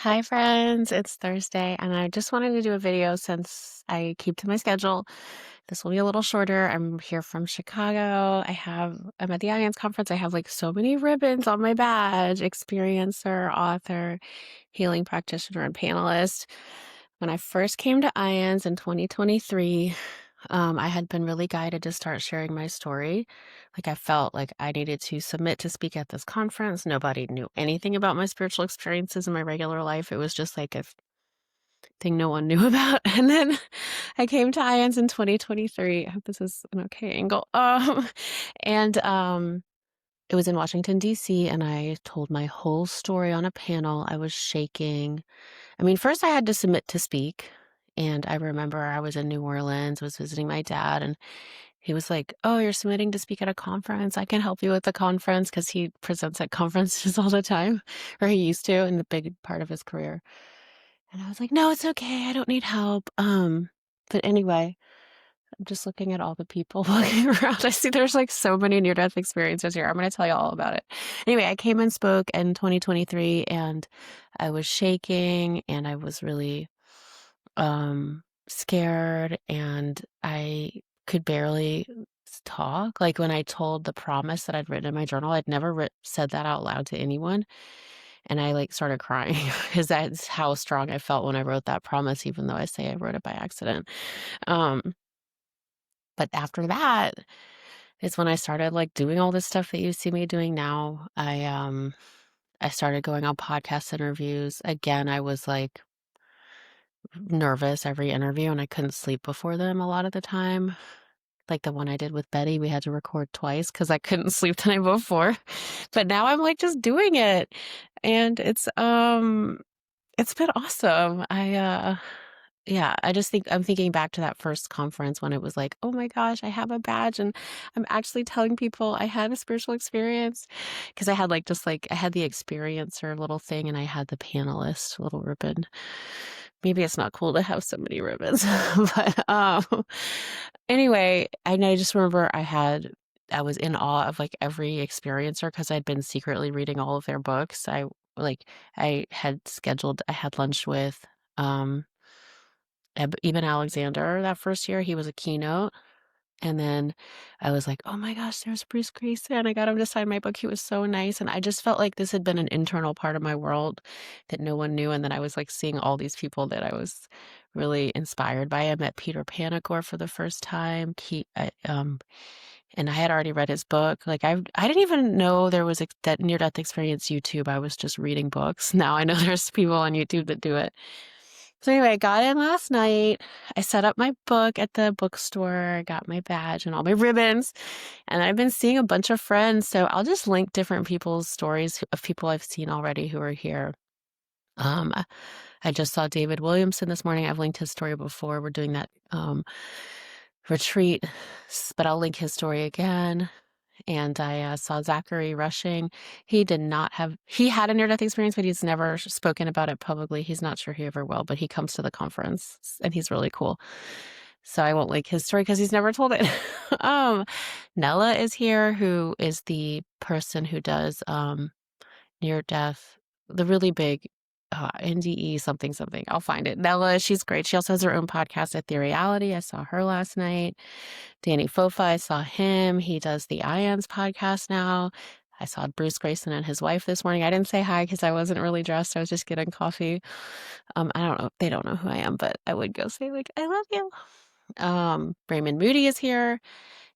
Hi, friends. It's Thursday, and I just wanted to do a video since I keep to my schedule. This will be a little shorter. I'm here from Chicago. I'm at the IANDS Conference. I have like so many ribbons on my badge: experiencer, author, healing practitioner, and panelist. When I first came to IANDS in 2023, I had been really guided to start sharing my story. Like I felt like I needed to submit to speak at this conference. Nobody knew anything about my spiritual experiences in my regular life. It was just like a thing no one knew about. And then I came to IANDS in 2023. I hope this is an okay angle. And it was in Washington, D.C., and I told my whole story on a panel. I was shaking. I mean, first I had to submit to speak. And I remember I was in New Orleans, was visiting my dad, and he was like, "Oh, you're submitting to speak at a conference. I can help you with the conference," because he presents at conferences all the time, or he used to in the big part of his career. And I was like, "No, it's okay. I don't need help." But anyway, I'm just looking at all the people walking around. I see there's like so many near-death experiences here. I'm going to tell you all about it. Anyway, I came and spoke in 2023, and I was shaking, and I was really scared, and I could barely talk. Like when I told the promise that I'd written in my journal, I'd never said that out loud to anyone. And I like started crying because that's how strong I felt when I wrote that promise, even though I say I wrote it by accident. Um, but after that is when I started like doing all this stuff that you see me doing now. I started going on podcast interviews. Again, I was like nervous every interview, and I couldn't sleep before them a lot of the time. Like the one I did with Betty, we had to record twice because I couldn't sleep the night before. But now I'm like just doing it. And it's been awesome. Yeah, I just think I'm thinking back to that first conference when it was like, oh my gosh, I have a badge and I'm actually telling people I had a spiritual experience. Because I had like just like I had the experiencer little thing and I had the panelist little ribbon. Maybe it's not cool to have so many ribbons. But anyway, I just remember I was in awe of like every experiencer because I'd been secretly reading all of their books. I had lunch with Eben Alexander that first year. He was a keynote. And then I was like, oh my gosh, there's Bruce Grayson. I got him to sign my book. He was so nice. And I just felt like this had been an internal part of my world that no one knew. And then I was like seeing all these people that I was really inspired by. I met Peter Panagore for the first time. And I had already read his book. Like I didn't even know there was that near-death experience YouTube. I was just reading books. Now I know there's people on YouTube that do it. So anyway, I got in last night. I set up my book at the bookstore. I got my badge and all my ribbons. And I've been seeing a bunch of friends. So I'll just link different people's stories of people I've seen already who are here. I just saw David Williamson this morning. I've linked his story before. We're doing that retreat, but I'll link his story again. And I saw Zachary Rushing. He had a near-death experience, but he's never spoken about it publicly. He's not sure he ever will, but he comes to the conference and he's really cool. So I won't link his story because he's never told it. Nella is here, who is the person who does near-death, the really big NDE something. I'll find it. Nella, she's great. She also has her own podcast at Theoryality. I saw her last night. Danny Fofa, I saw him. He does the IANDS podcast now. I saw Bruce Grayson and his wife this morning. I didn't say hi because I wasn't really dressed. I was just getting coffee. I don't know. They don't know who I am, but I would go say like, I love you. Raymond Moody is here.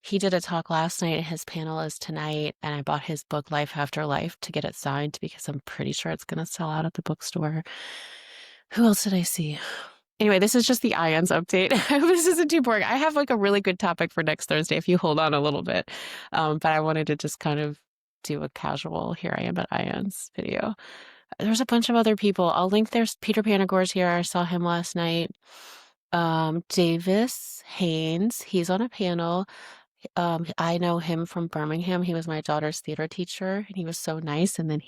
He did a talk last night. His panel is tonight, and I bought his book, Life After Life, to get it signed because I'm pretty sure it's going to sell out at the bookstore. Who else did I see? Anyway, this is just the IANDS update. I hope this isn't too boring. I have like a really good topic for next Thursday if you hold on a little bit. But I wanted to just kind of do a casual, here I am at IANDS video. There's a bunch of other people. I'll link. There's Peter Panagore's here. I saw him last night. Davis Haynes, he's on a panel. I know him from Birmingham. He was my daughter's theater teacher, and he was so nice. And then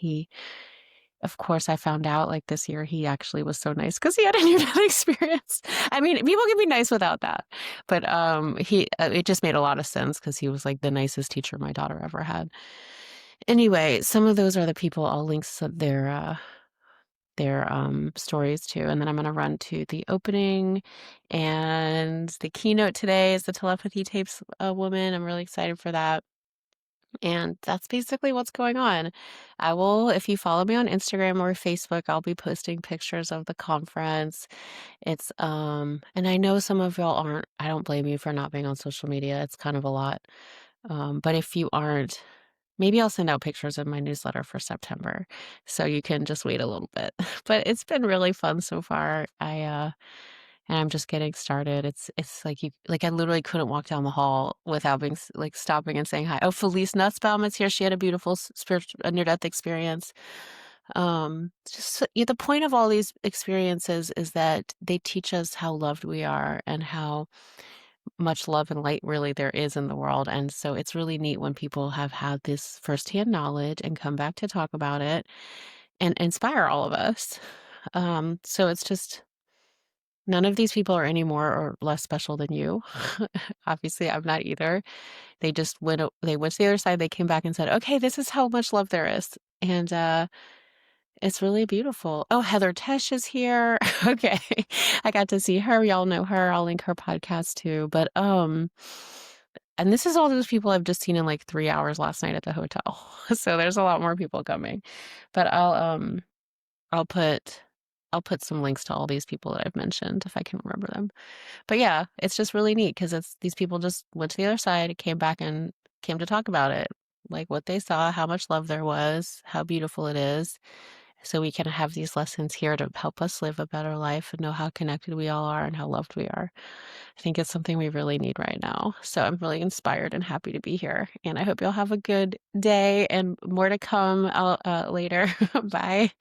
of course, I found out like this year he actually was so nice because he had a near-death experience. I mean, people can be nice without that, but it just made a lot of sense because he was like the nicest teacher my daughter ever had. Anyway, some of those are the people. I'll link their stories too, and then I'm gonna run to the opening, and the keynote today is the telepathy tapes woman. I'm really excited for that. And that's basically what's going on. If you follow me on Instagram or Facebook, I'll be posting pictures of the conference. And I know some of y'all aren't, I don't blame you for not being on social media. It's kind of a lot. But if you aren't, maybe I'll send out pictures in my newsletter for September, so you can just wait a little bit. But it's been really fun so far. And I'm just getting started. It's like I literally couldn't walk down the hall without like stopping and saying hi. Oh, Felice Nussbaum is here. She had a beautiful spiritual near-death experience. The point of all these experiences is that they teach us how loved we are and how much love and light really there is in the world. And so it's really neat when people have had this firsthand knowledge and come back to talk about it and inspire all of us. So it's just none of these people are any more or less special than you. Obviously, I'm not either. They went to the other side, they came back and said, "Okay, this is how much love there is." And it's really beautiful. Oh, Heather Tesh is here. Okay. I got to see her. Y'all know her. I'll link her podcast too. But and this is all those people I've just seen in like 3 hours last night at the hotel. So there's a lot more people coming. But I'll put some links to all these people that I've mentioned if I can remember them. But yeah, it's just really neat because it's these people just went to the other side, came back and came to talk about it, like what they saw, how much love there was, how beautiful it is. So we can have these lessons here to help us live a better life and know how connected we all are and how loved we are. I think it's something we really need right now. So I'm really inspired and happy to be here. And I hope you'll have a good day and more to come later. Bye.